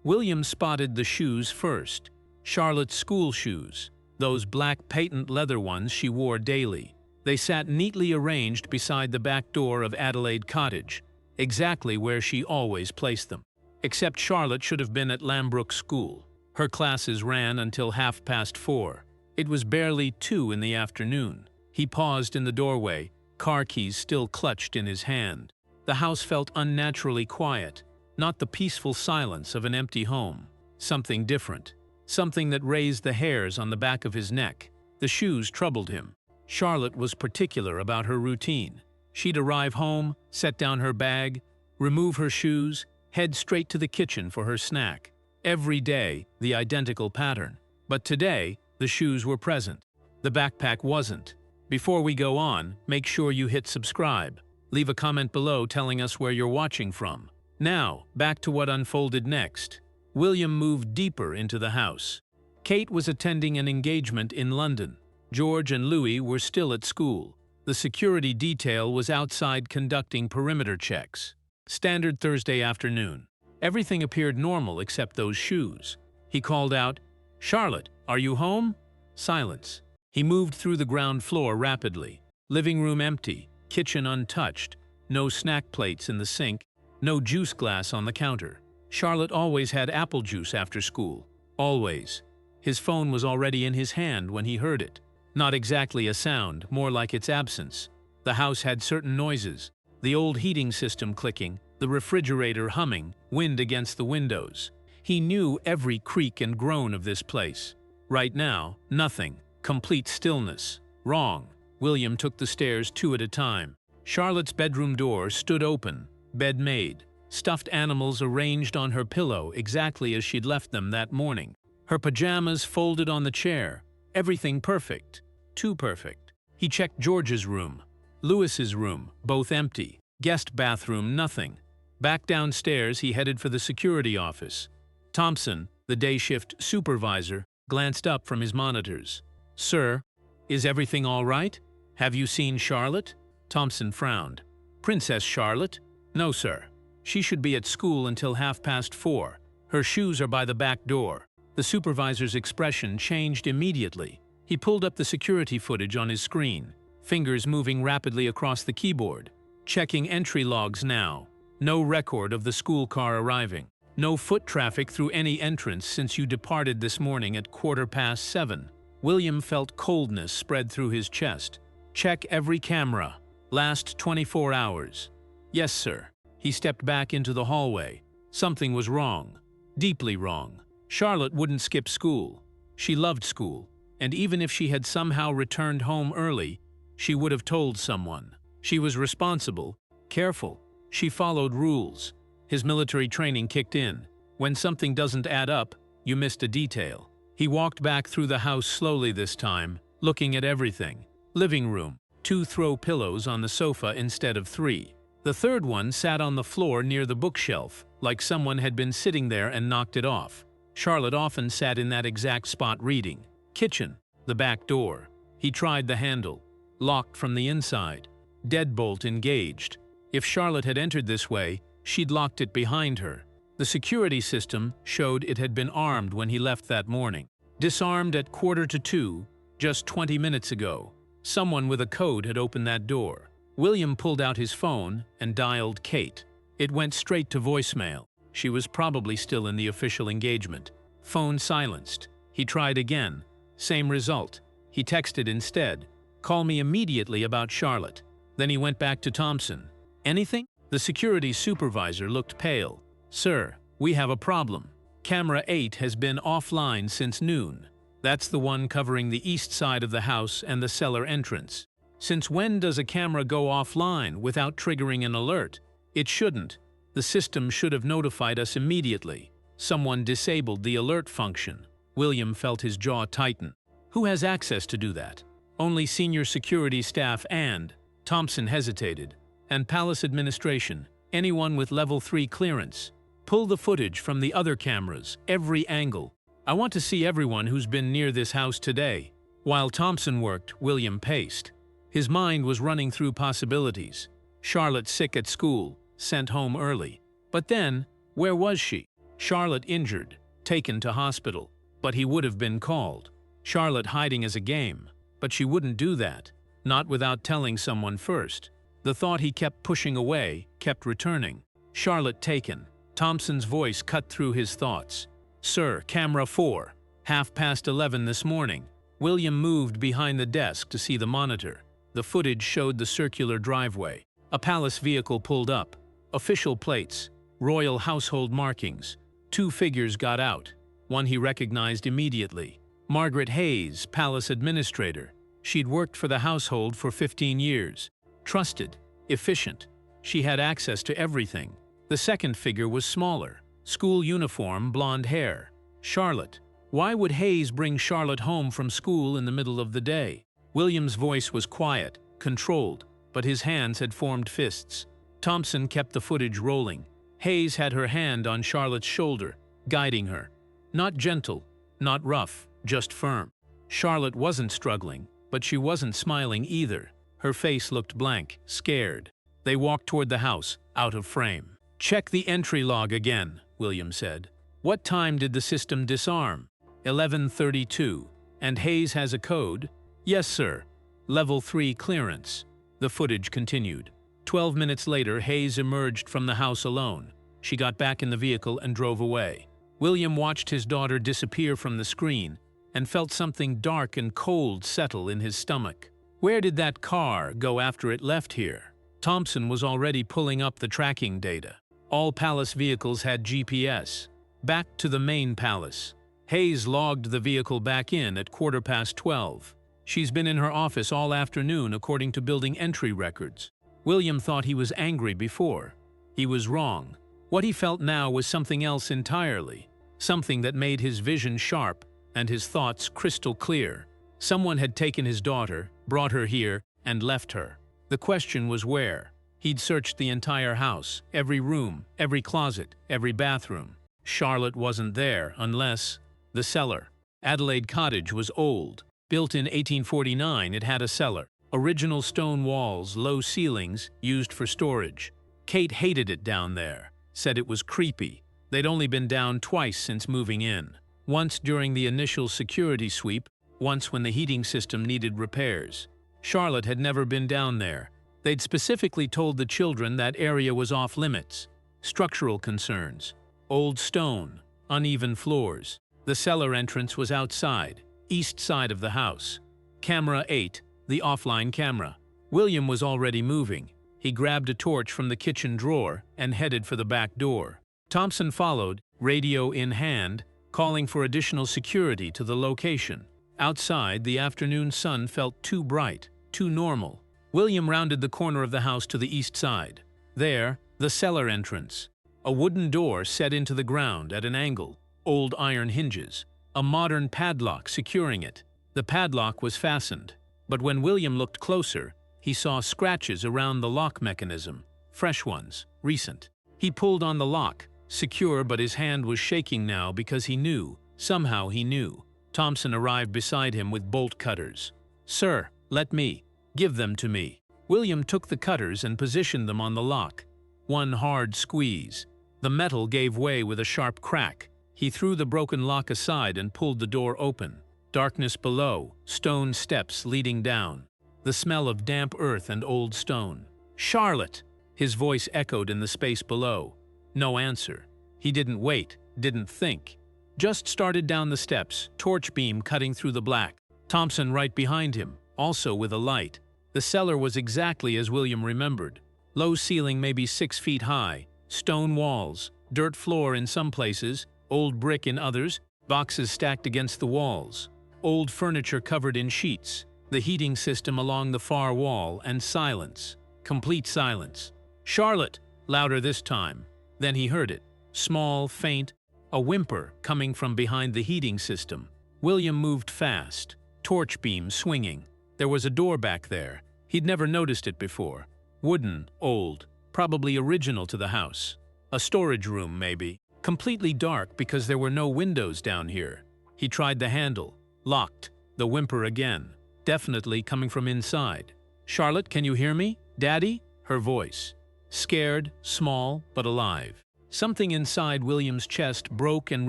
William spotted the shoes first. Charlotte's school shoes, those black patent leather ones she wore daily. They sat neatly arranged beside the back door of Adelaide Cottage, exactly where she always placed them. Except Charlotte should have been at Lambrook School. Her classes ran until 4:30. It was barely 2 in the afternoon. He paused in the doorway, car keys still clutched in his hand. The house felt unnaturally quiet, not the peaceful silence of an empty home. Something different, something that raised the hairs on the back of his neck. The shoes troubled him. Charlotte was particular about her routine. She'd arrive home, set down her bag, remove her shoes, head straight to the kitchen for her snack. Every day, the identical pattern. But today, the shoes were present. The backpack wasn't. Before we go on, make sure you hit subscribe. Leave a comment below telling us where you're watching from. Now, back to what unfolded next. William moved deeper into the house. Kate was attending an engagement in London. George and Louis were still at school. The security detail was outside conducting perimeter checks. Standard Thursday afternoon. Everything appeared normal except those shoes. He called out, "Charlotte, are you home?" Silence. He moved through the ground floor rapidly. Living room empty, kitchen untouched, no snack plates in the sink, no juice glass on the counter. Charlotte always had apple juice after school. Always. His phone was already in his hand when he heard it. Not exactly a sound, more like its absence. The house had certain noises. The old heating system clicking, the refrigerator humming, wind against the windows. He knew every creak and groan of this place. Right now, nothing. Complete stillness. Wrong. William took the stairs 2 at a time. Charlotte's bedroom door stood open, bed made. Stuffed animals arranged on her pillow exactly as she'd left them that morning. Her pajamas folded on the chair. Everything perfect. Too perfect. He checked George's room. Louis's room, both empty. Guest bathroom, nothing. Back downstairs, he headed for the security office. Thompson, the day shift supervisor, glanced up from his monitors. "Sir, is everything all right? Have you seen Charlotte?" Thompson frowned. "Princess Charlotte? No, sir. She should be at school until 4:30. Her shoes are by the back door." The supervisor's expression changed immediately. He pulled up the security footage on his screen, fingers moving rapidly across the keyboard. Checking entry logs now. No record of the school car arriving. No foot traffic through any entrance since you departed this morning at 7:15. William felt coldness spread through his chest. "Check every camera. Last 24 hours. "Yes, sir." He stepped back into the hallway. Something was wrong. Deeply wrong. Charlotte wouldn't skip school. She loved school. And even if she had somehow returned home early, she would have told someone. She was responsible, careful. She followed rules. His military training kicked in. When something doesn't add up, you missed a detail. He walked back through the house slowly this time, looking at everything. Living room, 2 throw pillows on the sofa instead of 3. The third one sat on the floor near the bookshelf, like someone had been sitting there and knocked it off. Charlotte often sat in that exact spot reading. Kitchen, the back door. He tried the handle. Locked from the inside. Deadbolt engaged. If Charlotte had entered this way, she'd locked it behind her. The security system showed it had been armed when he left that morning. Disarmed at 1:45, just 20 minutes ago. Someone with a code had opened that door. William pulled out his phone and dialed Kate. It went straight to voicemail. She was probably still in the official engagement. Phone silenced. He tried again. Same result. He texted instead, "Call me immediately about Charlotte." Then he went back to Thompson. "Anything?" The security supervisor looked pale. "Sir, we have a problem. Camera 8 has been offline since noon. That's the one covering the east side of the house and the cellar entrance. Since when does a camera go offline without triggering an alert? It shouldn't. The system should have notified us immediately. Someone disabled the alert function." William felt his jaw tighten. Who has access to do that? Only senior security staff and, Thompson hesitated, and Palace administration, anyone with level 3 clearance. Pull the footage from the other cameras, every angle. I want to see everyone who's been near this house today. While Thompson worked, William paced. His mind was running through possibilities. Charlotte sick at school, sent home early. But then, where was she? Charlotte injured, taken to hospital, but he would have been called. Charlotte hiding as a game, but she wouldn't do that, not without telling someone first. The thought he kept pushing away kept returning. Charlotte taken. Thompson's voice cut through his thoughts. "Sir, camera 4. 11:30 this morning." William moved behind the desk to see the monitor. The footage showed the circular driveway. A palace vehicle pulled up. Official plates, royal household markings. 2 figures got out. One he recognized immediately. Margaret Hayes, palace administrator. She'd worked for the household for 15 years. Trusted, efficient. She had access to everything. The second figure was smaller. School uniform, blonde hair. Charlotte. Why would Hayes bring Charlotte home from school in the middle of the day? William's voice was quiet, controlled, but his hands had formed fists. Thompson kept the footage rolling. Hayes had her hand on Charlotte's shoulder, guiding her. Not gentle, not rough, just firm. Charlotte wasn't struggling, but she wasn't smiling either. Her face looked blank, scared. They walked toward the house, out of frame. "Check the entry log again," William said. "What time did the system disarm?" 11:32. "And Hayes has a code?" "Yes, sir. Level 3 clearance." The footage continued. 12 minutes later, Hayes emerged from the house alone. She got back in the vehicle and drove away. William watched his daughter disappear from the screen and felt something dark and cold settle in his stomach. Where did that car go after it left here? Thompson was already pulling up the tracking data. All palace vehicles had GPS. Back to the main palace. Hayes logged the vehicle back in at 12:15. She's been in her office all afternoon according to building entry records. William thought he was angry before. He was wrong. What he felt now was something else entirely. Something that made his vision sharp and his thoughts crystal clear. Someone had taken his daughter, brought her here, and left her. The question was where. He'd searched the entire house, every room, every closet, every bathroom. Charlotte wasn't there unless… the cellar. Adelaide Cottage was old. Built in 1849, it had a cellar. Original stone walls, low ceilings, used for storage. Kate hated it down there, said it was creepy. They'd only been down twice since moving in. Once during the initial security sweep, once when the heating system needed repairs. Charlotte had never been down there. They'd specifically told the children that area was off limits. Structural concerns. Old stone. Uneven floors. The cellar entrance was outside, east side of the house. Camera 8, the offline camera. William was already moving. He grabbed a torch from the kitchen drawer and headed for the back door. Thompson followed, radio in hand, calling for additional security to the location. Outside, the afternoon sun felt too bright, too normal. William rounded the corner of the house to the east side. There, the cellar entrance. A wooden door set into the ground at an angle. Old iron hinges. A modern padlock securing it. The padlock was fastened, but when William looked closer, he saw scratches around the lock mechanism. Fresh ones, recent. He pulled on the lock, secure, but his hand was shaking now because he knew, somehow he knew. Thompson arrived beside him with bolt cutters. "Sir, let me. Give them to me." William took the cutters and positioned them on the lock. One hard squeeze. The metal gave way with a sharp crack. He threw the broken lock aside and pulled the door open. Darkness below, stone steps leading down. The smell of damp earth and old stone. "Charlotte!" His voice echoed in the space below. No answer. He didn't wait, didn't think. Just started down the steps, torch beam cutting through the black. Thompson right behind him, also with a light. The cellar was exactly as William remembered. Low ceiling maybe 6 feet high, stone walls, dirt floor in some places, old brick in others, boxes stacked against the walls. Old furniture covered in sheets, the heating system along the far wall, and silence. Complete silence. "Charlotte!" Louder this time. Then he heard it. Small, faint, a whimper coming from behind the heating system. William moved fast, torch beam swinging. There was a door back there. He'd never noticed it before. Wooden, old, probably original to the house. A storage room, maybe. Completely dark because there were no windows down here. He tried the handle. Locked. The whimper again. Definitely coming from inside. "Charlotte, can you hear me? Daddy?" Her voice. Scared, small, but alive. Something inside William's chest broke and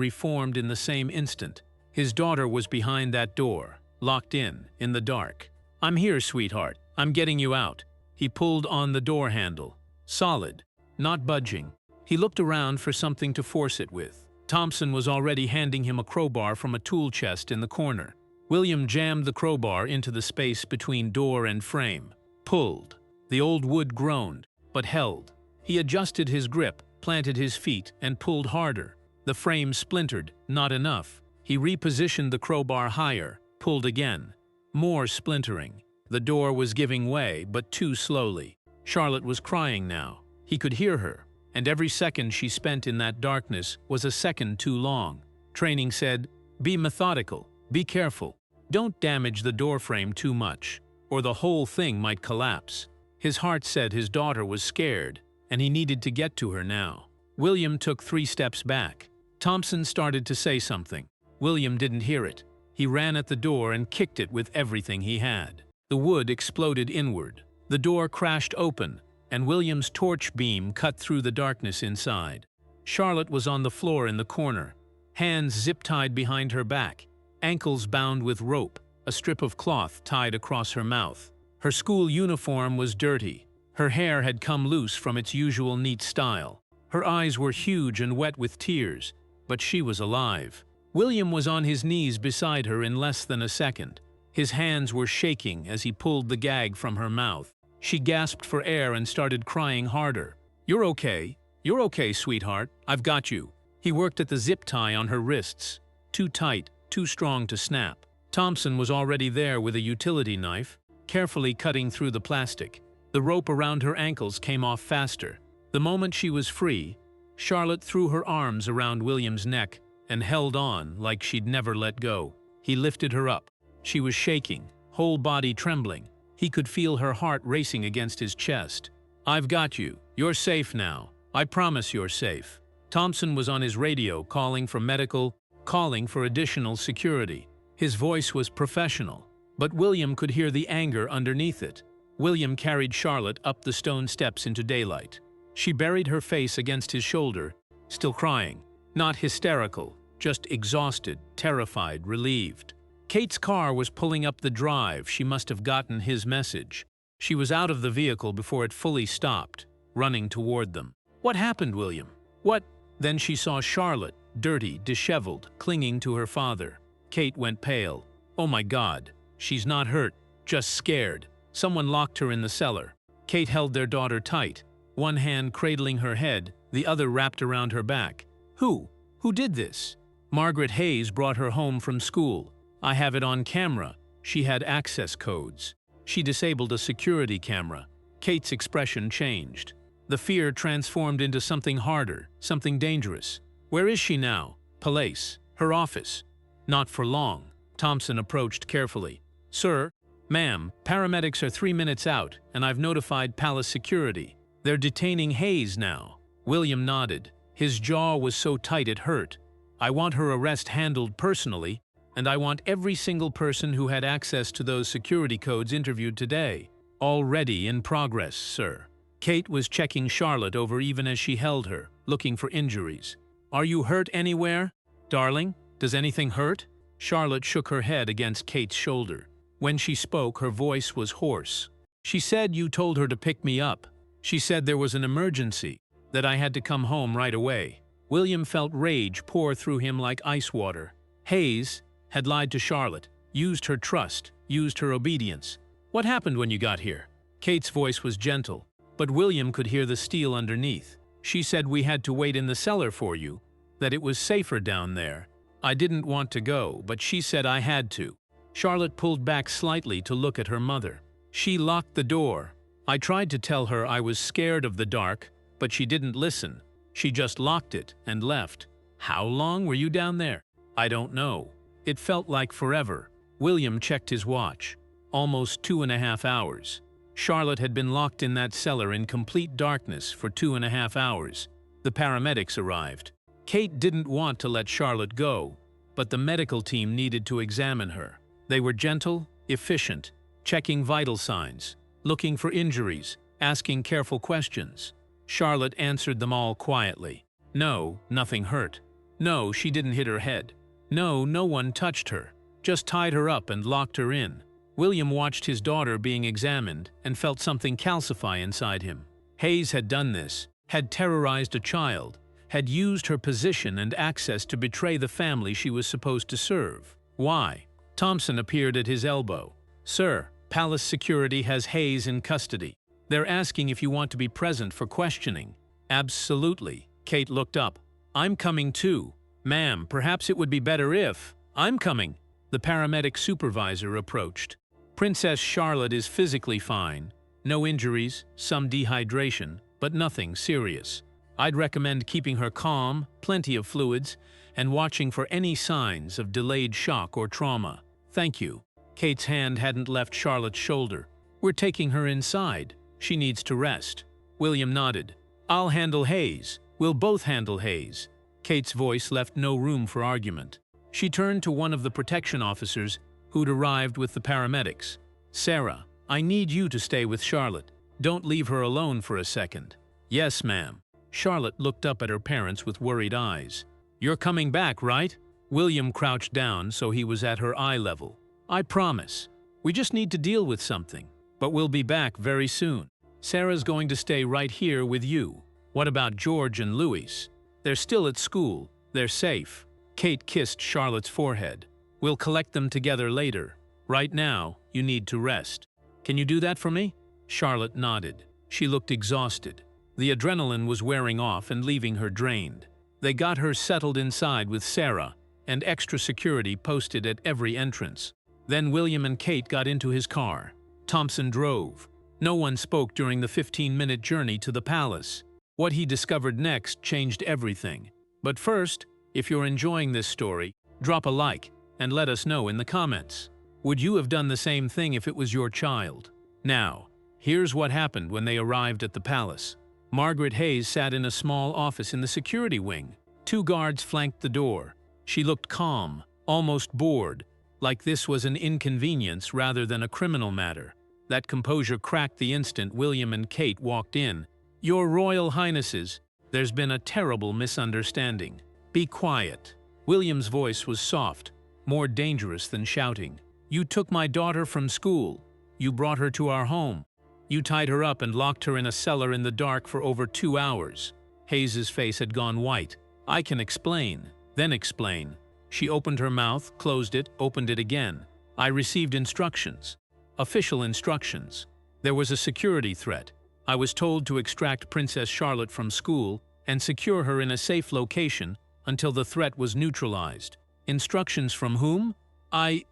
reformed in the same instant. His daughter was behind that door, locked in the dark. "I'm here, sweetheart. I'm getting you out." He pulled on the door handle. Solid, not budging. He looked around for something to force it with. Thompson was already handing him a crowbar from a tool chest in the corner. William jammed the crowbar into the space between door and frame. Pulled. The old wood groaned, but held. He adjusted his grip, planted his feet, and pulled harder. The frame splintered, not enough. He repositioned the crowbar higher, pulled again. More splintering. The door was giving way, but too slowly. Charlotte was crying now. He could hear her, and every second she spent in that darkness was a second too long. Training said, "Be methodical, be careful. Don't damage the doorframe too much, or the whole thing might collapse." His heart said his daughter was scared, and he needed to get to her now. William took 3 steps back. Thompson started to say something. William didn't hear it. He ran at the door and kicked it with everything he had. The wood exploded inward. The door crashed open, and William's torch beam cut through the darkness inside. Charlotte was on the floor in the corner, hands zip-tied behind her back, ankles bound with rope, a strip of cloth tied across her mouth. Her school uniform was dirty. Her hair had come loose from its usual neat style. Her eyes were huge and wet with tears, but she was alive. William was on his knees beside her in less than a second. His hands were shaking as he pulled the gag from her mouth. She gasped for air and started crying harder. "You're okay. You're okay, sweetheart. I've got you." He worked at the zip tie on her wrists. Too tight, too strong to snap. Thompson was already there with a utility knife, carefully cutting through the plastic. The rope around her ankles came off faster. The moment she was free, Charlotte threw her arms around William's neck and held on like she'd never let go. He lifted her up. She was shaking, whole body trembling. He could feel her heart racing against his chest. "I've got you. You're safe now. I promise you're safe." Thompson was on his radio calling for medical, calling for additional security. His voice was professional, but William could hear the anger underneath it. William carried Charlotte up the stone steps into daylight. She buried her face against his shoulder, still crying. Not hysterical, just exhausted, terrified, relieved. Kate's car was pulling up the drive. She must have gotten his message. She was out of the vehicle before it fully stopped, running toward them. "What happened, William? What?" Then she saw Charlotte, dirty, disheveled, clinging to her father. Kate went pale. "Oh my God, she's not hurt, just scared. Someone locked her in the cellar." Kate held their daughter tight, one hand cradling her head, the other wrapped around her back. Who did this?" "Margaret Hayes brought her home from school. I have it on camera. She had access codes. She disabled a security camera." Kate's expression changed. The fear transformed into something harder, something dangerous. "Where is she now?" "Police. Her office." "Not for long." Thompson approached carefully. "Sir, ma'am, paramedics are 3 minutes out, and I've notified Palace Security. They're detaining Hayes now." William nodded. His jaw was so tight it hurt. "I want her arrest handled personally, and I want every single person who had access to those security codes interviewed today. Already in progress, sir." Kate was checking Charlotte over even as she held her, looking for injuries. "Are you hurt anywhere? Darling, does anything hurt?" Charlotte shook her head against Kate's shoulder. When she spoke, her voice was hoarse. "She said you told her to pick me up. She said there was an emergency, that I had to come home right away." William felt rage pour through him like ice water. Hayes had lied to Charlotte, used her trust, used her obedience. "What happened when you got here?" Kate's voice was gentle, but William could hear the steel underneath. "She said we had to wait in the cellar for you, that it was safer down there. I didn't want to go, but she said I had to." Charlotte pulled back slightly to look at her mother. "She locked the door. I tried to tell her I was scared of the dark, but she didn't listen. She just locked it and left." "How long were you down there?" "I don't know. It felt like forever." William checked his watch. Almost 2.5 hours. Charlotte had been locked in that cellar in complete darkness for 2.5 hours. The paramedics arrived. Kate didn't want to let Charlotte go, but the medical team needed to examine her. They were gentle, efficient, checking vital signs, looking for injuries, asking careful questions. Charlotte answered them all quietly. No, nothing hurt. No, she didn't hit her head. No, no one touched her. Just tied her up and locked her in. William watched his daughter being examined and felt something calcify inside him. Hayes had done this, had terrorized a child, had used her position and access to betray the family she was supposed to serve. Why? Thompson appeared at his elbow. "Sir, Palace Security has Hayes in custody. They're asking if you want to be present for questioning." "Absolutely." Kate looked up. "I'm coming too." "Ma'am, perhaps it would be better if—" "I'm coming." The paramedic supervisor approached. "Princess Charlotte is physically fine. No injuries, some dehydration, but nothing serious. I'd recommend keeping her calm, plenty of fluids, and watching for any signs of delayed shock or trauma. Thank you." Kate's hand hadn't left Charlotte's shoulder. "We're taking her inside. She needs to rest." William nodded. "I'll handle Hayes. We'll both handle Hayes." Kate's voice left no room for argument. She turned to one of the protection officers who'd arrived with the paramedics. "Sarah, I need you to stay with Charlotte. Don't leave her alone for a second." "Yes, ma'am." Charlotte looked up at her parents with worried eyes. "You're coming back, right?" William crouched down so he was at her eye level. "I promise. We just need to deal with something. But we'll be back very soon. Sarah's going to stay right here with you." "What about George and Louis?" "They're still at school. They're safe." Kate kissed Charlotte's forehead. "We'll collect them together later. Right now, you need to rest. Can you do that for me?" Charlotte nodded. She looked exhausted. The adrenaline was wearing off and leaving her drained. They got her settled inside with Sarah, and extra security posted at every entrance. Then William and Kate got into his car. Thompson drove. No one spoke during the 15-minute journey to the palace. What he discovered next changed everything. But first, if you're enjoying this story, drop a like and let us know in the comments. Would you have done the same thing if it was your child? Now, here's what happened when they arrived at the palace. Margaret Hayes sat in a small office in the security wing. 2 guards flanked the door. She looked calm, almost bored, like this was an inconvenience rather than a criminal matter. That composure cracked the instant William and Kate walked in. "Your Royal Highnesses, there's been a terrible misunderstanding. Be quiet." William's voice was soft, more dangerous than shouting. "You took my daughter from school. You brought her to our home. You tied her up and locked her in a cellar in the dark for over 2 hours." Hayes's face had gone white. "I can explain." "Then explain." She opened her mouth, closed it, opened it again. "I received instructions. Official instructions. There was a security threat. I was told to extract Princess Charlotte from school and secure her in a safe location until the threat was neutralized." "Instructions from whom?" I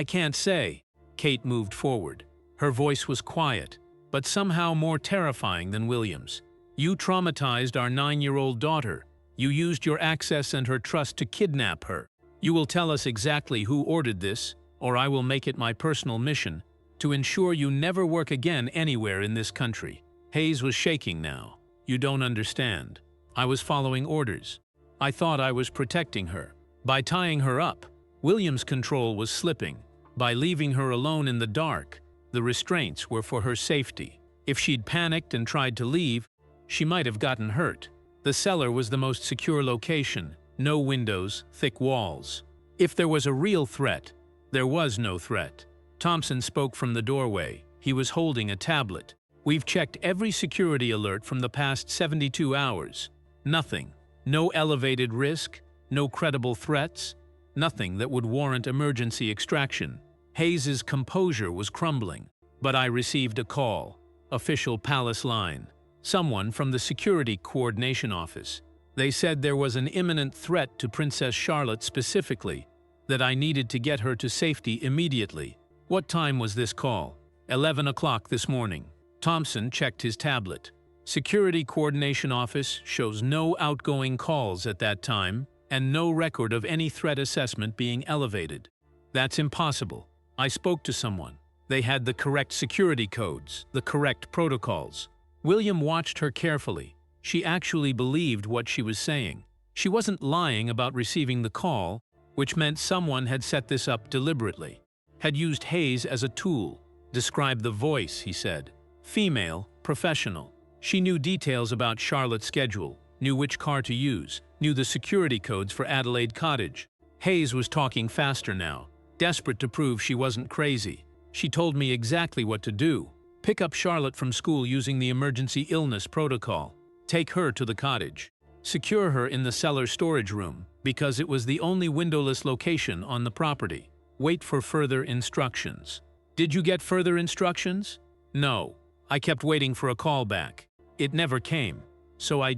can't say." Kate moved forward. Her voice was quiet, but somehow more terrifying than William's. "You traumatized our 9-year-old daughter. You used your access and her trust to kidnap her. You will tell us exactly who ordered this, or I will make it my personal mission to ensure you never work again anywhere in this country." Hayes was shaking now. "You don't understand. I was following orders. I thought I was protecting her. By tying her up, William's control was slipping. By leaving her alone in the dark, the restraints were for her safety. If she'd panicked and tried to leave, she might have gotten hurt. The cellar was the most secure location. No windows, thick walls. If there was a real threat, there was no threat." Thompson spoke from the doorway. He was holding a tablet. "We've checked every security alert from the past 72 hours. Nothing. No elevated risk, no credible threats, nothing that would warrant emergency extraction." Hayes's composure was crumbling. "But I received a call. Official palace line. Someone from the Security Coordination Office. They said there was an imminent threat to Princess Charlotte specifically, that I needed to get her to safety immediately." "What time was this call?" 11 o'clock this morning." Thompson checked his tablet. "Security Coordination Office shows no outgoing calls at that time and no record of any threat assessment being elevated." "That's impossible. I spoke to someone. They had the correct security codes, the correct protocols." William watched her carefully. She actually believed what she was saying. She wasn't lying about receiving the call, which meant someone had set this up deliberately. Had used Hayes as a tool. "Describe the voice," he said. "Female, professional." She knew details about Charlotte's schedule, knew which car to use, knew the security codes for Adelaide Cottage. Hayes was talking faster now, desperate to prove she wasn't crazy. She told me exactly what to do. Pick up Charlotte from school using the emergency illness protocol. Take her to the cottage. Secure her in the cellar storage room, because it was the only windowless location on the property. Wait for further instructions. Did you get further instructions? No. I kept waiting for a call back. It never came. So I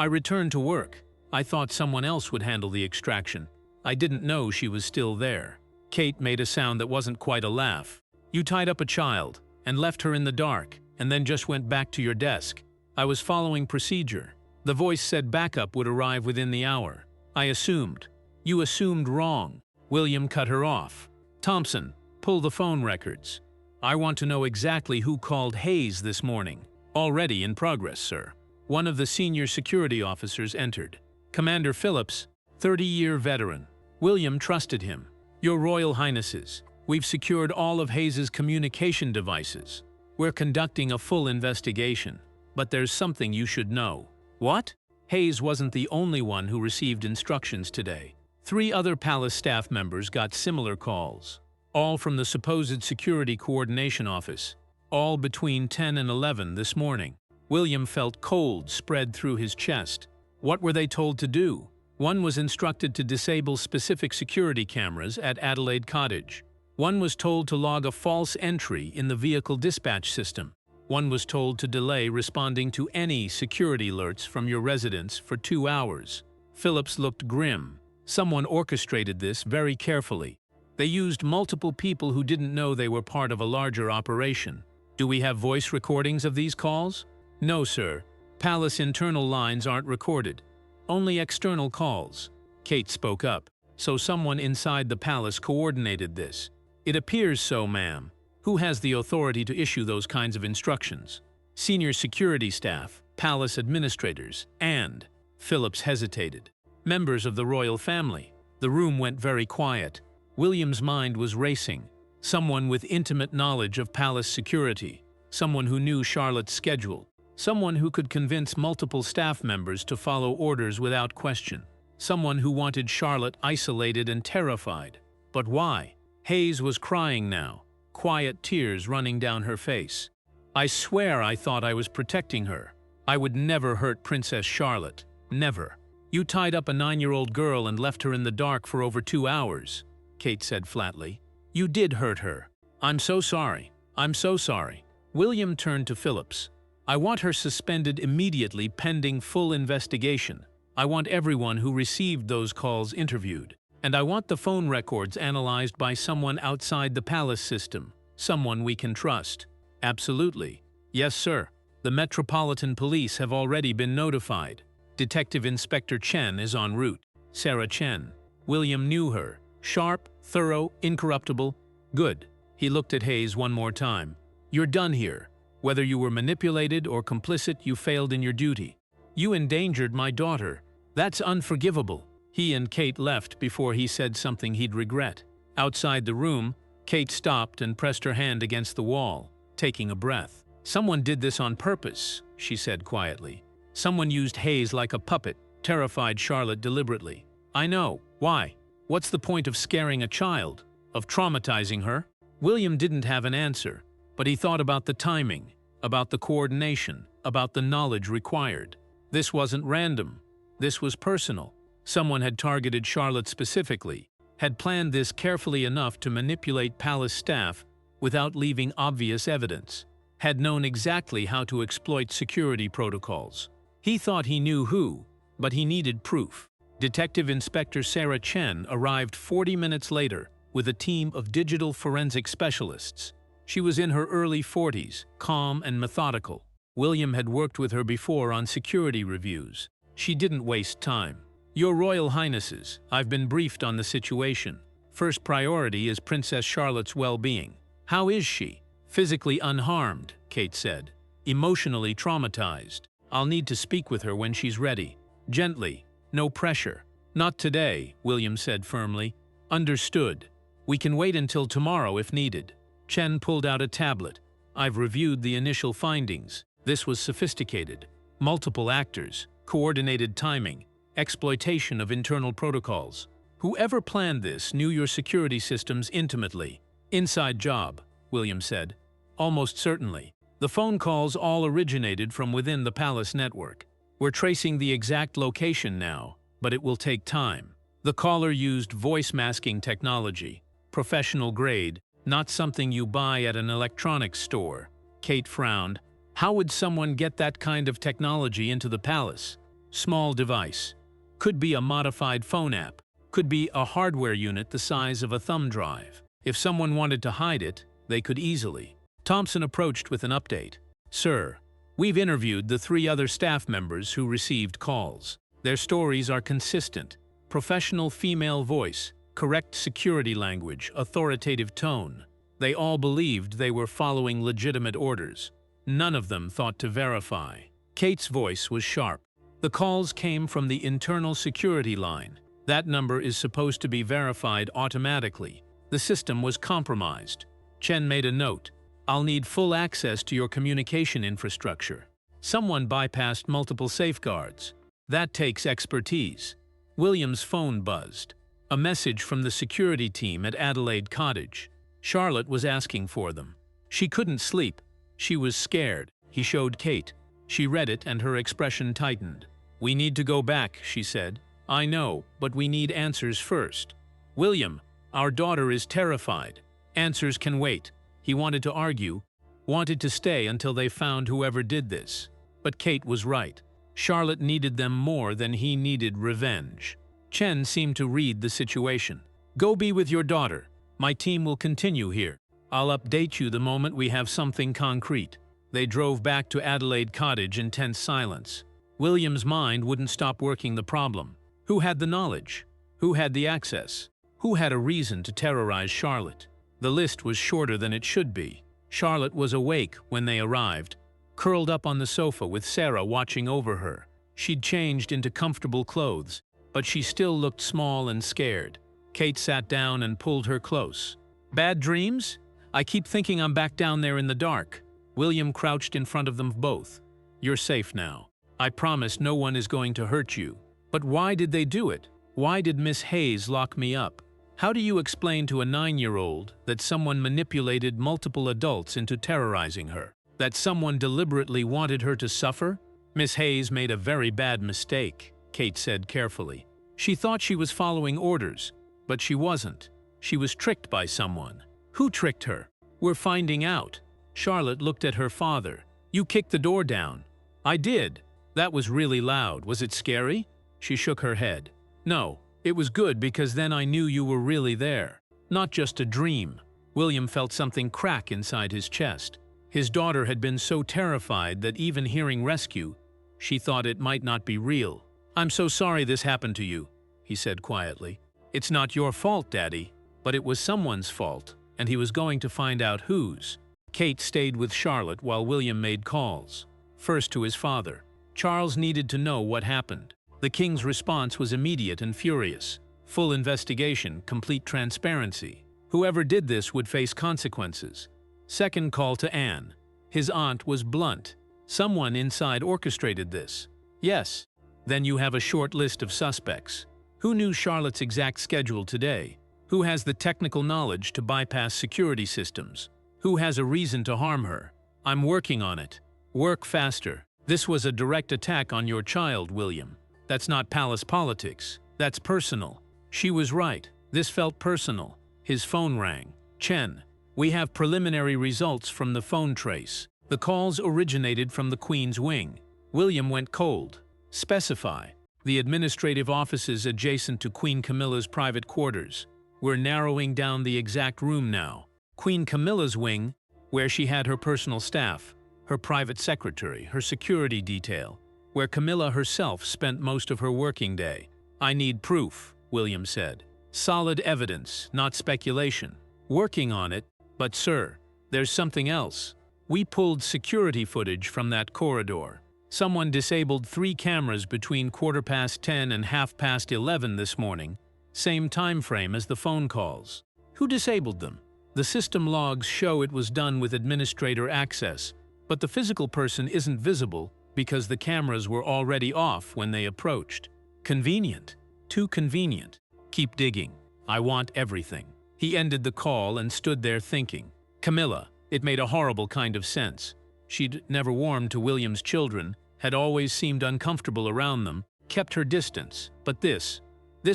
returned to work. I thought someone else would handle the extraction. I didn't know she was still there. Kate made a sound that wasn't quite a laugh. You tied up a child and left her in the dark and then just went back to your desk. I was following procedure. The voice said backup would arrive within the hour. I assumed. You assumed wrong. William cut her off. Thompson, pull the phone records. I want to know exactly who called Hayes this morning. Already in progress, sir. One of the senior security officers entered. Commander Phillips, 30-year veteran. William trusted him. Your Royal Highnesses, we've secured all of Hayes's communication devices. We're conducting a full investigation. But there's something you should know. What? Hayes wasn't the only one who received instructions today. 3 other palace staff members got similar calls. All from the supposed Security Coordination Office. All between 10 and 11 this morning. William felt cold spread through his chest. What were they told to do? One was instructed to disable specific security cameras at Adelaide Cottage. One was told to log a false entry in the vehicle dispatch system. One was told to delay responding to any security alerts from your residence for 2 hours. Phillips looked grim. Someone orchestrated this very carefully. They used multiple people who didn't know they were part of a larger operation. Do we have voice recordings of these calls? No, sir. Palace internal lines aren't recorded. Only external calls. Kate spoke up. So someone inside the palace coordinated this. It appears so, ma'am. Who has the authority to issue those kinds of instructions? Senior security staff, palace administrators, and… Phillips hesitated. Members of the royal family. The room went very quiet. William's mind was racing. Someone with intimate knowledge of palace security. Someone who knew Charlotte's schedule. Someone who could convince multiple staff members to follow orders without question. Someone who wanted Charlotte isolated and terrified. But why? Hayes was crying now, quiet tears running down her face. I swear I thought I was protecting her. I would never hurt Princess Charlotte. Never. You tied up a 9-year-old girl and left her in the dark for over 2 hours, Kate said flatly. You did hurt her. I'm so sorry. I'm so sorry. William turned to Phillips. I want her suspended immediately pending full investigation. I want everyone who received those calls interviewed. And I want the phone records analyzed by someone outside the palace system. Someone we can trust. Absolutely. Yes, sir. The Metropolitan Police have already been notified. Detective Inspector Chen is en route. Sarah Chen. William knew her. Sharp, thorough, incorruptible. Good. He looked at Hayes one more time. You're done here. Whether you were manipulated or complicit, you failed in your duty. You endangered my daughter. That's unforgivable. He and Kate left before he said something he'd regret. Outside the room, Kate stopped and pressed her hand against the wall, taking a breath. Someone did this on purpose, she said quietly. Someone used Hayes like a puppet, terrified Charlotte deliberately. I know. Why? What's the point of scaring a child? Of traumatizing her? William didn't have an answer, but he thought about the timing, about the coordination, about the knowledge required. This wasn't random. This was personal. Someone had targeted Charlotte specifically, had planned this carefully enough to manipulate palace staff without leaving obvious evidence, had known exactly how to exploit security protocols. He thought he knew who, but he needed proof. Detective Inspector Sarah Chen arrived 40 minutes later with a team of digital forensic specialists. She was in her early 40s, calm and methodical. William had worked with her before on security reviews. She didn't waste time. Your Royal Highnesses, I've been briefed on the situation. First priority is Princess Charlotte's well-being. How is she? Physically unharmed, Kate said. Emotionally traumatized. I'll need to speak with her when she's ready. Gently. No pressure. Not today, William said firmly. Understood. We can wait until tomorrow if needed. Chen pulled out a tablet. I've reviewed the initial findings. This was sophisticated. Multiple actors. coordinated timing, exploitation of internal protocols. Whoever planned this knew your security systems intimately. Inside job, William said. Almost certainly. The phone calls all originated from within the Palace network. We're tracing the exact location now, but it will take time. The caller used voice masking technology, professional grade, not something you buy at an electronics store. Kate frowned. How would someone get that kind of technology into the palace? Small device. Could be a modified phone app. Could be a hardware unit the size of a thumb drive. If someone wanted to hide it, they could easily. Thompson approached with an update. Sir, we've interviewed the 3 other staff members who received calls. Their stories are consistent. Professional female voice, correct security language, authoritative tone. They all believed they were following legitimate orders. None of them thought to verify. Kate's voice was sharp. The calls came from the internal security line. That number is supposed to be verified automatically. The system was compromised. Chen made a note. I'll need full access to your communication infrastructure. Someone bypassed multiple safeguards. That takes expertise. William's phone buzzed. A message from the security team at Adelaide Cottage. Charlotte was asking for them. She couldn't sleep. She was scared. He showed Kate. She read it and her expression tightened. We need to go back, she said. I know, but we need answers first. William, our daughter is terrified. Answers can wait. He wanted to argue, wanted to stay until they found whoever did this. But Kate was right. Charlotte needed them more than he needed revenge. Chen seemed to read the situation. Go be with your daughter. My team will continue here. I'll update you the moment we have something concrete. They drove back to Adelaide Cottage in tense silence. William's mind wouldn't stop working the problem. Who had the knowledge? Who had the access? Who had a reason to terrorize Charlotte? The list was shorter than it should be. Charlotte was awake when they arrived, curled up on the sofa with Sarah watching over her. She'd changed into comfortable clothes, but she still looked small and scared. Kate sat down and pulled her close. Bad dreams? I keep thinking I'm back down there in the dark. William crouched in front of them both. You're safe now. I promise no one is going to hurt you. But why did they do it? Why did Miss Hayes lock me up? How do you explain to a 9-year-old that someone manipulated multiple adults into terrorizing her? That someone deliberately wanted her to suffer? Miss Hayes made a very bad mistake, Kate said carefully. She thought she was following orders, but she wasn't. She was tricked by someone. Who tricked her? We're finding out. Charlotte looked at her father. You kicked the door down. I did. That was really loud. Was it scary? She shook her head. No. It was good because then I knew you were really there, not just a dream. William felt something crack inside his chest. His daughter had been so terrified that even hearing rescue, she thought it might not be real. I'm so sorry this happened to you, he said quietly. It's not your fault, Daddy, but it was someone's fault, and he was going to find out whose. Kate stayed with Charlotte while William made calls. First to his father. Charles needed to know what happened. The king's response was immediate and furious. Full investigation, complete transparency. Whoever did this would face consequences. Second call to Anne. His aunt was blunt. Someone inside orchestrated this. Yes. Then you have a short list of suspects. Who knew Charlotte's exact schedule today? Who has the technical knowledge to bypass security systems? Who has a reason to harm her? I'm working on it. Work faster. This was a direct attack on your child, William. That's not palace politics. That's personal. She was right. This felt personal. His phone rang. Chen, we have preliminary results from the phone trace. The calls originated from the Queen's wing. William went cold. Specify. The administrative offices adjacent to Queen Camilla's private quarters. We're narrowing down the exact room now. Queen Camilla's wing, where she had her personal staff, her private secretary, her security detail, where Camilla herself spent most of her working day. I need proof, William said. Solid evidence, not speculation. Working on it, but sir, there's something else. We pulled security footage from that corridor. Someone disabled 3 cameras between 10:15 and 11:30 this morning, same time frame as the phone calls. Who disabled them? The system logs show it was done with administrator access, but the physical person isn't visible. because the cameras were already off when they approached. Convenient. Too convenient. Keep digging. I want everything. He ended the call and stood there thinking. Camilla, it made a horrible kind of sense. She'd never warmed to William's children, had always seemed uncomfortable around them, kept her distance. But this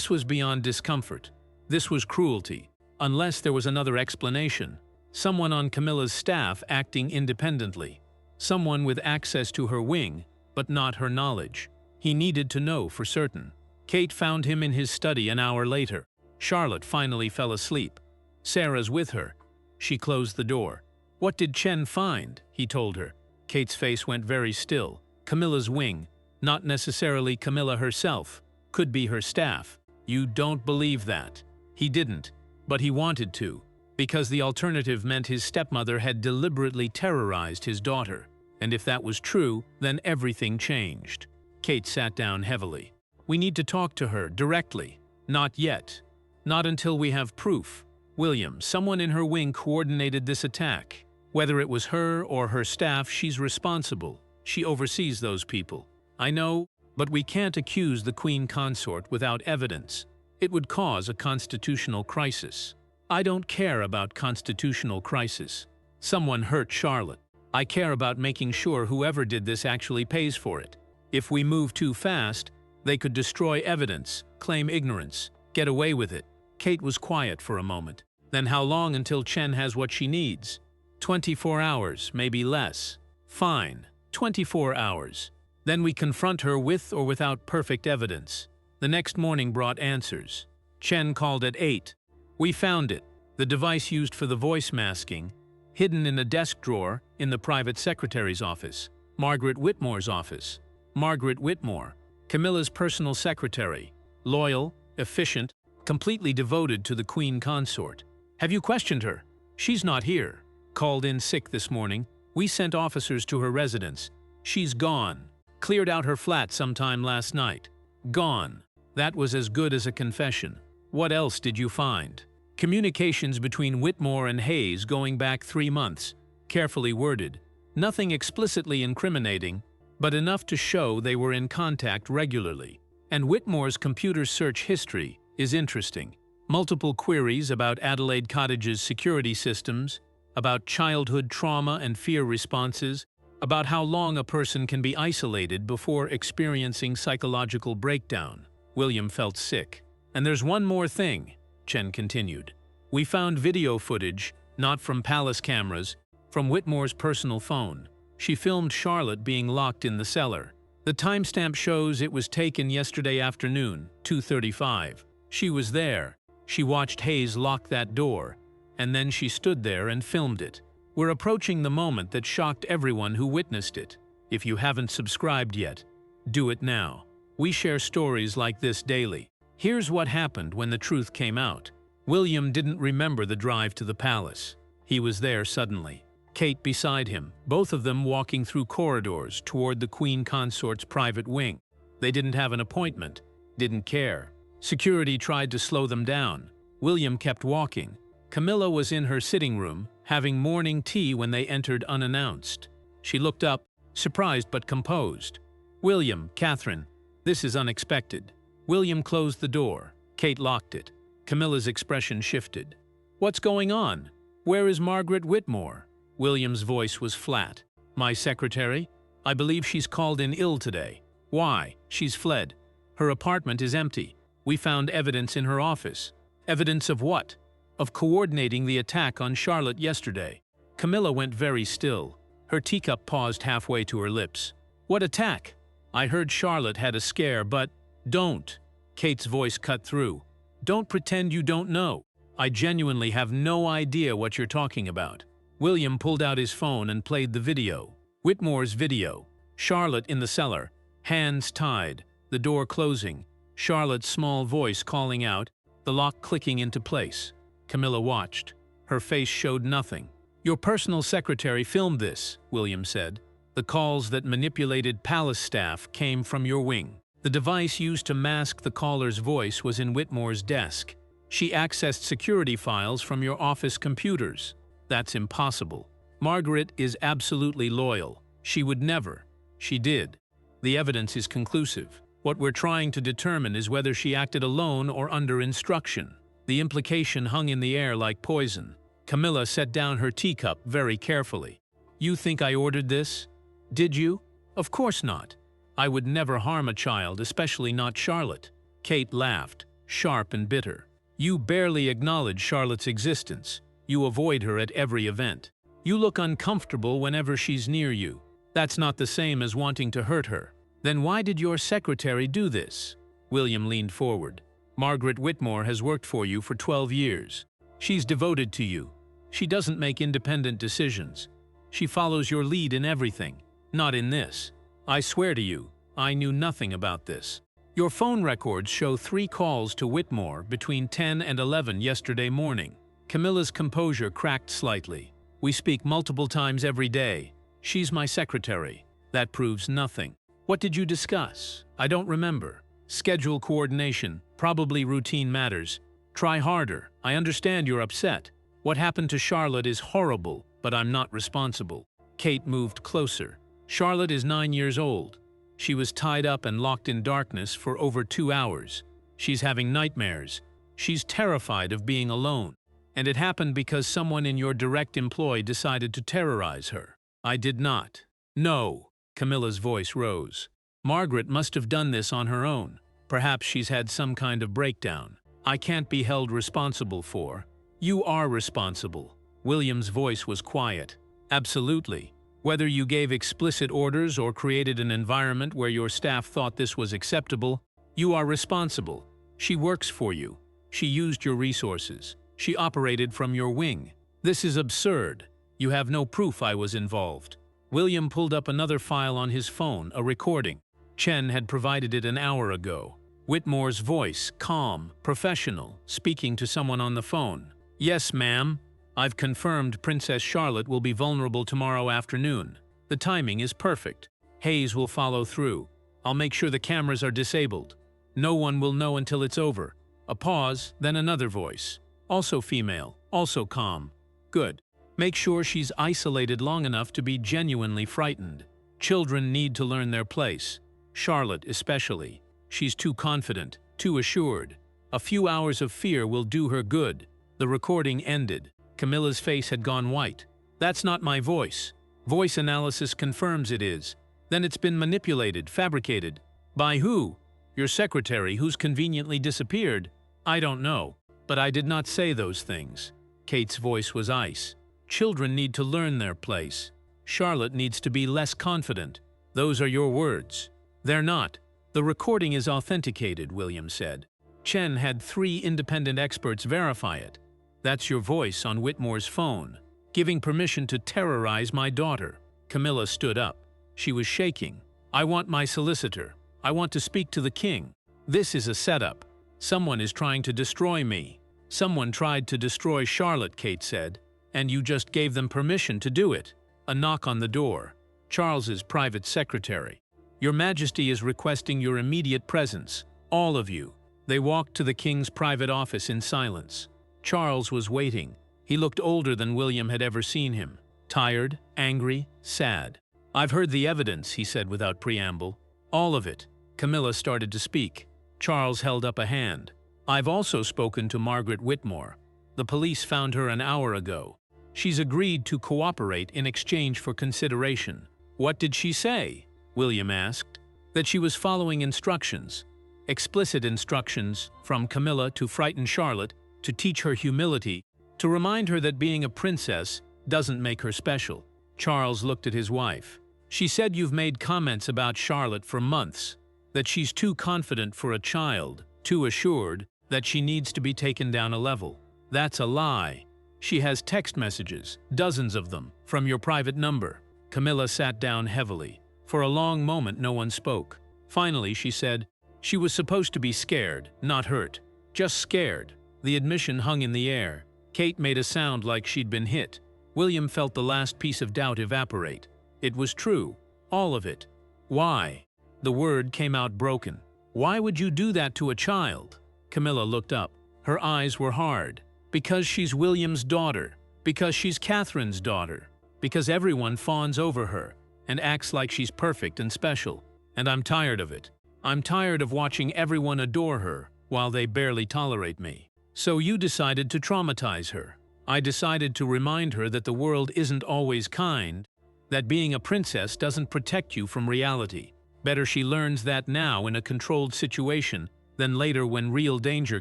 was beyond discomfort. This was cruelty. Unless there was another explanation. Someone on Camilla's staff acting independently. Someone with access to her wing, but not her knowledge. He needed to know for certain. Kate found him in his study an hour later. Charlotte finally fell asleep. Sarah's with her. She closed the door. What did Chen find? He told her. Kate's face went very still. Camilla's wing. Not necessarily Camilla herself. Could be her staff. You don't believe that. He didn't, but he wanted to, because the alternative meant his stepmother had deliberately terrorized his daughter. And if that was true, then everything changed. Kate sat down heavily. We need to talk to her directly. Not yet. Not until we have proof. William, someone in her wing coordinated this attack. Whether it was her or her staff, she's responsible. She oversees those people. I know, but we can't accuse the Queen Consort without evidence. It would cause a constitutional crisis. I don't care about constitutional crisis. Someone hurt Charlotte. I care about making sure whoever did this actually pays for it. If we move too fast, they could destroy evidence, claim ignorance, get away with it. Kate was quiet for a moment. Then how long until Chen has what she needs? 24 hours, maybe less. Fine, 24 hours. Then we confront her with or without perfect evidence. The next morning brought answers. Chen called at 8. We found it, the device used for the voice masking, hidden in a desk drawer in the private secretary's office, Margaret Whitmore's office. Margaret Whitmore, Camilla's personal secretary, loyal, efficient, completely devoted to the Queen Consort. Have you questioned her? She's not here. Called in sick this morning. We sent officers to her residence. She's gone. Cleared out her flat sometime last night. Gone. That was as good as a confession. What else did you find? Communications between Whitmore and Hayes going back 3 months. Carefully worded. Nothing explicitly incriminating, but enough to show they were in contact regularly. And Whitmore's computer search history is interesting. Multiple queries about Adelaide Cottage's security systems, about childhood trauma and fear responses, about how long a person can be isolated before experiencing psychological breakdown. William felt sick. And there's one more thing, Chen continued. We found video footage, not from palace cameras, from Whitmore's personal phone. She filmed Charlotte being locked in the cellar. The timestamp shows it was taken yesterday afternoon, 2:35. She was there. She watched Hayes lock that door, and then she stood there and filmed it. We're approaching the moment that shocked everyone who witnessed it. If you haven't subscribed yet, do it now. We share stories like this daily. Here's what happened when the truth came out. William didn't remember the drive to the palace. He was there suddenly. Kate beside him, both of them walking through corridors toward the Queen Consort's private wing. They didn't have an appointment, didn't care. Security tried to slow them down. William kept walking. Camilla was in her sitting room, having morning tea when they entered unannounced. She looked up, surprised but composed. William, Catherine, this is unexpected. William closed the door. Kate locked it. Camilla's expression shifted. What's going on? Where is Margaret Whitmore? William's voice was flat. My secretary? I believe she's called in ill today. Why? She's fled. Her apartment is empty. We found evidence in her office. Evidence of what? Of coordinating the attack on Charlotte yesterday. Camilla went very still. Her teacup paused halfway to her lips. What attack? I heard Charlotte had a scare, but… Don't. Kate's voice cut through. Don't pretend you don't know. I genuinely have no idea what you're talking about. William pulled out his phone and played the video. Whitmore's video. Charlotte in the cellar. Hands tied. The door closing. Charlotte's small voice calling out. The lock clicking into place. Camilla watched. Her face showed nothing. Your personal secretary filmed this, William said. The calls that manipulated palace staff came from your wing. The device used to mask the caller's voice was in Whitmore's desk. She accessed security files from your office computers. That's impossible. Margaret is absolutely loyal. She would never. She did. The evidence is conclusive. What we're trying to determine is whether she acted alone or under instruction. The implication hung in the air like poison. Camilla set down her teacup very carefully. You think I ordered this? Did you? Of course not. I would never harm a child, especially not Charlotte. Kate laughed, sharp and bitter. You barely acknowledge Charlotte's existence. You avoid her at every event. You look uncomfortable whenever she's near you. That's not the same as wanting to hurt her. Then why did your secretary do this? William leaned forward. Margaret Whitmore has worked for you for 12 years. She's devoted to you. She doesn't make independent decisions. She follows your lead in everything, not in this. I swear to you, I knew nothing about this. Your phone records show 3 calls to Whitmore between 10 and 11 yesterday morning. Camilla's composure cracked slightly. We speak multiple times every day. She's my secretary. That proves nothing. What did you discuss? I don't remember. Schedule coordination, probably routine matters. Try harder. I understand you're upset. What happened to Charlotte is horrible, but I'm not responsible. Kate moved closer. Charlotte is 9 years old. She was tied up and locked in darkness for over 2 hours. She's having nightmares. She's terrified of being alone. And it happened because someone in your direct employ decided to terrorize her. I did not. No. Camilla's voice rose. Margaret must have done this on her own. Perhaps she's had some kind of breakdown. I can't be held responsible for. You are responsible. William's voice was quiet. Absolutely. Whether you gave explicit orders or created an environment where your staff thought this was acceptable, you are responsible. She works for you. She used your resources. She operated from your wing. This is absurd. You have no proof I was involved. William pulled up another file on his phone, a recording. Chen had provided it an hour ago. Whitmore's voice, calm, professional, speaking to someone on the phone. Yes, ma'am. I've confirmed Princess Charlotte will be vulnerable tomorrow afternoon. The timing is perfect. Hayes will follow through. I'll make sure the cameras are disabled. No one will know until it's over. A pause, then another voice. Also female, also calm. Good. Make sure she's isolated long enough to be genuinely frightened. Children need to learn their place. Charlotte especially. She's too confident, too assured. A few hours of fear will do her good. The recording ended. Camilla's face had gone white. That's not my voice. Voice analysis confirms it is. Then it's been manipulated, fabricated. By who? Your secretary, who's conveniently disappeared. I don't know. But I did not say those things. Kate's voice was ice. Children need to learn their place. Charlotte needs to be less confident. Those are your words. They're not. The recording is authenticated, William said. Chen had 3 independent experts verify it. That's your voice on Whitmore's phone, giving permission to terrorize my daughter. Camilla stood up. She was shaking. I want my solicitor. I want to speak to the king. This is a setup. Someone is trying to destroy me. Someone tried to destroy Charlotte, Kate said. And you just gave them permission to do it. A knock on the door. Charles's private secretary. Your Majesty is requesting your immediate presence. All of you. They walked to the king's private office in silence. Charles was waiting. He looked older than William had ever seen him. Tired, angry, sad. I've heard the evidence, he said without preamble. All of it. Camilla started to speak. Charles held up a hand. I've also spoken to Margaret Whitmore. The police found her an hour ago. She's agreed to cooperate in exchange for consideration. What did she say? William asked. That she was following instructions. Explicit instructions from Camilla to frighten Charlotte, to teach her humility, to remind her that being a princess doesn't make her special. Charles looked at his wife. She said you've made comments about Charlotte for months, that she's too confident for a child, too assured, that she needs to be taken down a level. That's a lie. She has text messages, dozens of them, from your private number. Camilla sat down heavily. For a long moment no one spoke. Finally she said, she was supposed to be scared, not hurt. Just scared. The admission hung in the air. Kate made a sound like she'd been hit. William felt the last piece of doubt evaporate. It was true. All of it. Why? The word came out broken. Why would you do that to a child? Camilla looked up. Her eyes were hard. Because she's William's daughter. Because she's Catherine's daughter. Because everyone fawns over her. and acts like she's perfect and special. And I'm tired of it. I'm tired of watching everyone adore her while they barely tolerate me. So you decided to traumatize her. I decided to remind her that the world isn't always kind, that being a princess doesn't protect you from reality. Better she learns that now in a controlled situation than later when real danger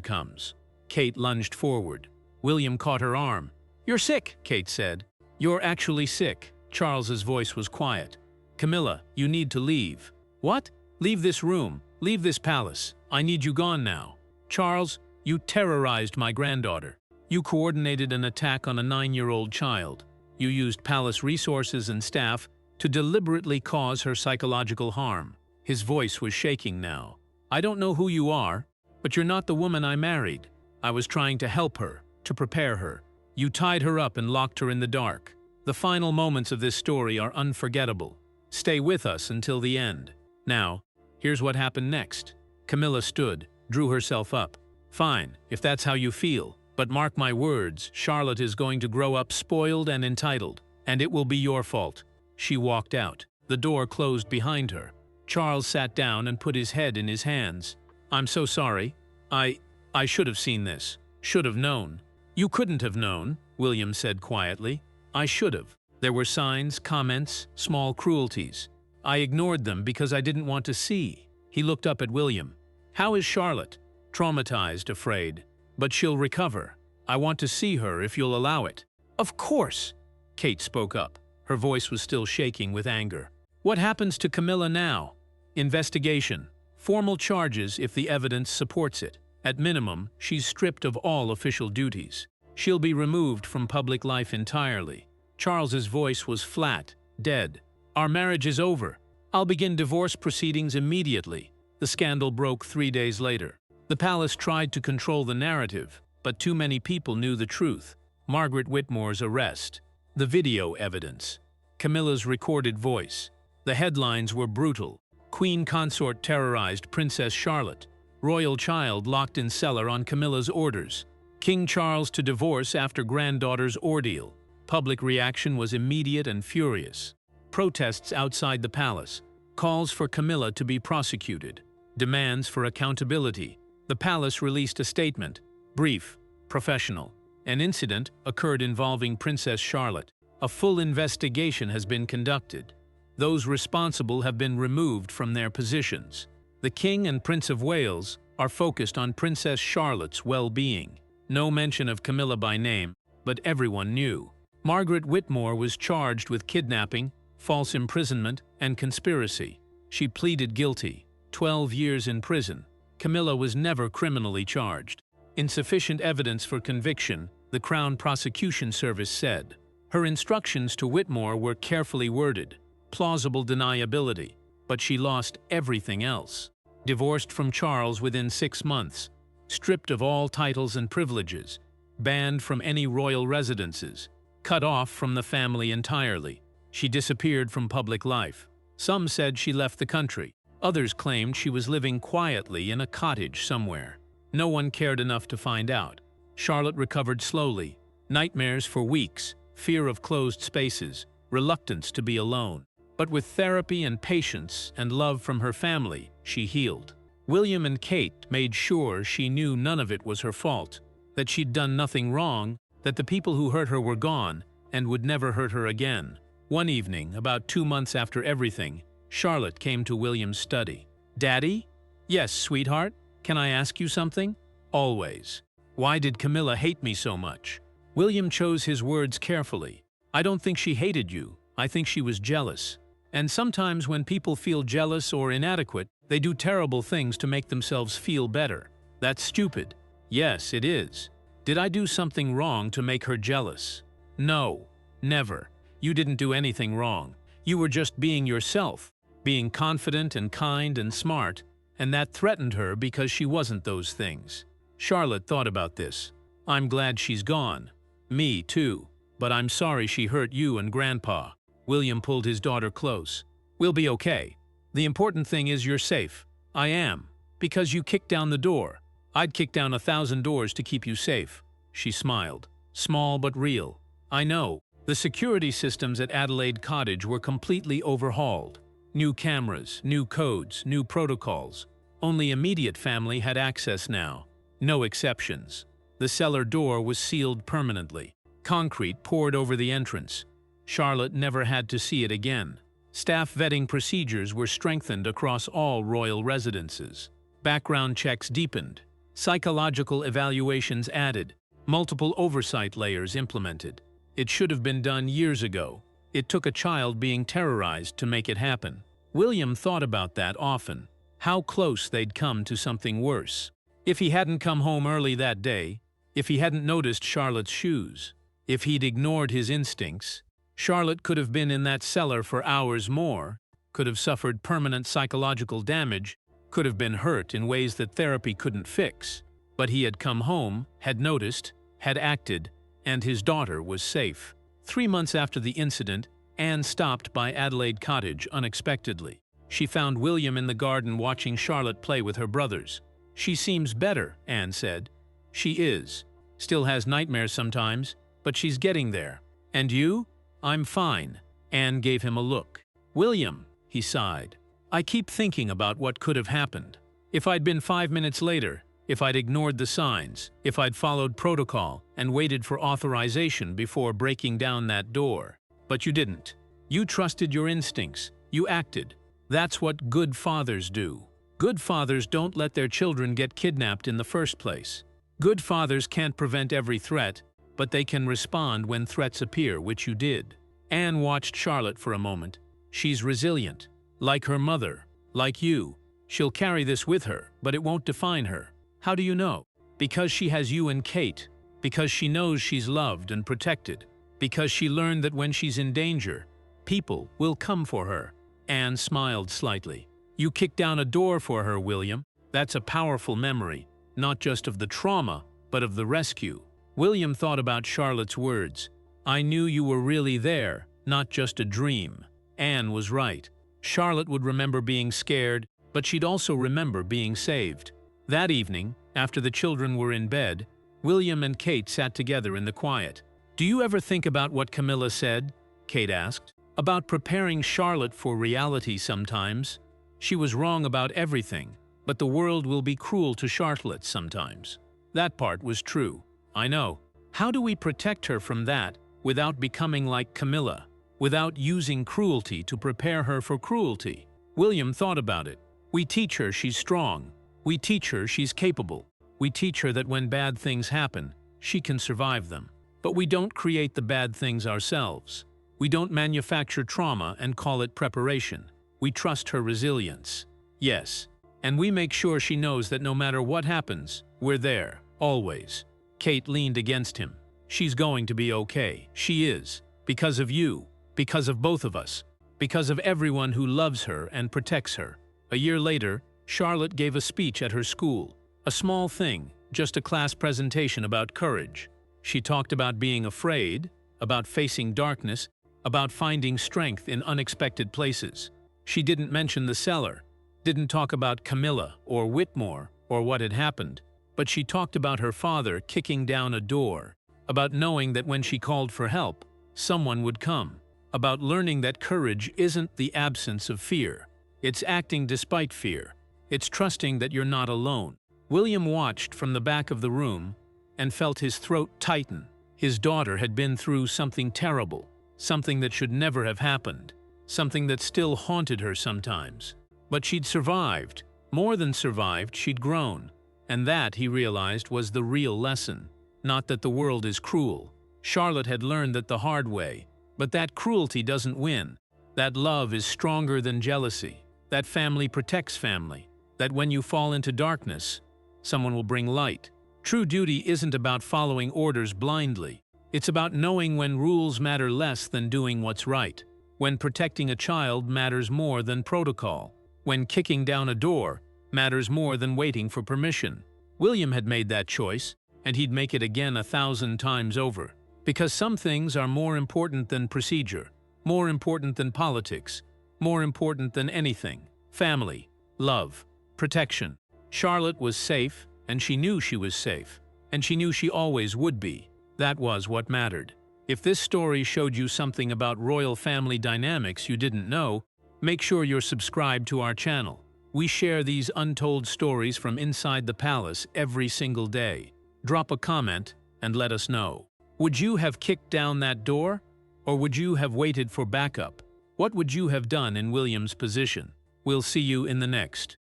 comes. Kate lunged forward. William caught her arm. "You're sick," Kate said. "You're actually sick." Charles's voice was quiet. "Camilla, you need to leave." "What?" "Leave this room. Leave this palace. I need you gone now." "Charles, you terrorized my granddaughter. You coordinated an attack on a 9-year-old child. You used palace resources and staff to deliberately cause her psychological harm." His voice was shaking now. "I don't know who you are, but you're not the woman I married. I was trying to help her, to prepare her. You tied her up and locked her in the dark. The final moments of this story are unforgettable. Stay with us until the end. Now, here's what happened next." Camilla stood, drew herself up. "Fine, if that's how you feel. But mark my words, Charlotte is going to grow up spoiled and entitled, and it will be your fault." She walked out. The door closed behind her. Charles sat down and put his head in his hands. "I'm so sorry. I should have seen this. Should have known." "You couldn't have known," William said quietly. "I should have. There were signs, comments, small cruelties. I ignored them because I didn't want to see." He looked up at William. "How is Charlotte?" "Traumatized, afraid. But she'll recover. I want to see her if you'll allow it." "Of course!" Kate spoke up. Her voice was still shaking with anger. "What happens to Camilla now?" "Investigation. Formal charges if the evidence supports it. At minimum, she's stripped of all official duties. She'll be removed from public life entirely." Charles's voice was flat, dead. "Our marriage is over. I'll begin divorce proceedings immediately." The scandal broke 3 days later. The palace tried to control the narrative, but too many people knew the truth. Margaret Whitmore's arrest. The video evidence. Camilla's recorded voice. The headlines were brutal. Queen consort terrorized Princess Charlotte. Royal child locked in cellar on Camilla's orders. King Charles to divorce after granddaughter's ordeal. Public reaction was immediate and furious. Protests outside the palace. Calls for Camilla to be prosecuted. Demands for accountability. The palace released a statement. Brief, professional. An incident occurred involving Princess Charlotte. A full investigation has been conducted. Those responsible have been removed from their positions. The King and Prince of Wales are focused on Princess Charlotte's well-being. No mention of Camilla by name, but everyone knew. Margaret Whitmore was charged with kidnapping, false imprisonment, and conspiracy. She pleaded guilty. 12 years in prison. Camilla was never criminally charged. Insufficient evidence for conviction, the Crown Prosecution Service said. Her instructions to Whitmore were carefully worded. Plausible deniability. But she lost everything else. Divorced from Charles within 6 months. Stripped of all titles and privileges. Banned from any royal residences. Cut off from the family entirely. She disappeared from public life. Some said she left the country. Others claimed she was living quietly in a cottage somewhere. No one cared enough to find out. Charlotte recovered slowly. Nightmares for weeks, fear of closed spaces, reluctance to be alone. But with therapy and patience and love from her family, she healed. William and Kate made sure she knew none of it was her fault, that she'd done nothing wrong, that the people who hurt her were gone and would never hurt her again. One evening, about 2 months after everything, Charlotte came to William's study. "Daddy?" "Yes, sweetheart. Can I ask you something?" "Always." "Why did Camilla hate me so much?" William chose his words carefully. "I don't think she hated you. I think she was jealous. And sometimes when people feel jealous or inadequate, they do terrible things to make themselves feel better. That's stupid." "Yes, it is." "Did I do something wrong to make her jealous?" "No, never. You didn't do anything wrong. You were just being yourself, being confident and kind and smart, and that threatened her because she wasn't those things." Charlotte thought about this. "I'm glad she's gone." "Me too. But I'm sorry she hurt you and Grandpa." William pulled his daughter close. "We'll be okay. The important thing is you're safe." "I am. Because you kicked down the door. I'd kick down 1,000 doors to keep you safe." She smiled. Small but real. "I know. The security systems at Adelaide Cottage were completely overhauled. New cameras, new codes, new protocols. Only immediate family had access now. No exceptions. The cellar door was sealed permanently. Concrete poured over the entrance. Charlotte never had to see it again. Staff vetting procedures were strengthened across all royal residences. Background checks deepened. Psychological evaluations added. Multiple oversight layers implemented. It should have been done years ago. It took a child being terrorized to make it happen. William thought about that often. How close they'd come to something worse. If he hadn't come home early that day, if he hadn't noticed Charlotte's shoes, if he'd ignored his instincts, Charlotte could have been in that cellar for hours more, could have suffered permanent psychological damage, could have been hurt in ways that therapy couldn't fix. But he had come home, had noticed, had acted, and his daughter was safe. 3 months after the incident, Anne stopped by Adelaide Cottage unexpectedly. She found William in the garden watching Charlotte play with her brothers. "She seems better," Anne said. "She is. Still has nightmares sometimes, but she's getting there. And you?" "I'm fine." Anne gave him a look. "William," he sighed, "I keep thinking about what could have happened. If I'd been 5 minutes later, if I'd ignored the signs, if I'd followed protocol and waited for authorization before breaking down that door. But you didn't. You trusted your instincts. You acted. That's what good fathers do. Good fathers don't let their children get kidnapped in the first place. Good fathers can't prevent every threat, but they can respond when threats appear, which you did." Anne watched Charlotte for a moment. "She's resilient. Like her mother. Like you. She'll carry this with her, but it won't define her." "How do you know?" "Because she has you and Kate. Because she knows she's loved and protected. Because she learned that when she's in danger, people will come for her." Anne smiled slightly. "You kicked down a door for her, William. That's a powerful memory, not just of the trauma, but of the rescue." William thought about Charlotte's words. "I knew you were really there, not just a dream." Anne was right. Charlotte would remember being scared, but she'd also remember being saved. That evening, after the children were in bed, William and Kate sat together in the quiet. "Do you ever think about what Camilla said?" Kate asked. "About preparing Charlotte for reality sometimes. She was wrong about everything, but the world will be cruel to Charlotte sometimes." That part was true. "I know. How do we protect her from that without becoming like Camilla, without using cruelty to prepare her for cruelty?" William thought about it. "We teach her she's strong. We teach her she's capable. We teach her that when bad things happen, she can survive them. But we don't create the bad things ourselves. We don't manufacture trauma and call it preparation. We trust her resilience. Yes, and we make sure she knows that no matter what happens, we're there, always." Kate leaned against him. "She's going to be okay. She is. Because of you. Because of both of us. Because of everyone who loves her and protects her." A year later, Charlotte gave a speech at her school. A small thing, just a class presentation about courage. She talked about being afraid, about facing darkness, about finding strength in unexpected places. She didn't mention the cellar, didn't talk about Camilla or Whitmore or what had happened, but she talked about her father kicking down a door, about knowing that when she called for help, someone would come, about learning that courage isn't the absence of fear. It's acting despite fear. It's trusting that you're not alone. William watched from the back of the room and felt his throat tighten. His daughter had been through something terrible, something that should never have happened, something that still haunted her sometimes. But she'd survived. More than survived, she'd grown. And that, he realized, was the real lesson. Not that the world is cruel. Charlotte had learned that the hard way. But that cruelty doesn't win. That love is stronger than jealousy. That family protects family. That when you fall into darkness, someone will bring light. True duty isn't about following orders blindly. It's about knowing when rules matter less than doing what's right. When protecting a child matters more than protocol. When kicking down a door matters more than waiting for permission. William had made that choice, and he'd make it again 1,000 times over. Because some things are more important than procedure, more important than politics, more important than anything. Family, love, protection. Charlotte was safe, and she knew she was safe, and she knew she always would be. That was what mattered. If this story showed you something about royal family dynamics you didn't know, make sure you're subscribed to our channel. We share these untold stories from inside the palace every single day. Drop a comment and let us know. Would you have kicked down that door? Or would you have waited for backup? What would you have done in William's position? We'll see you in the next.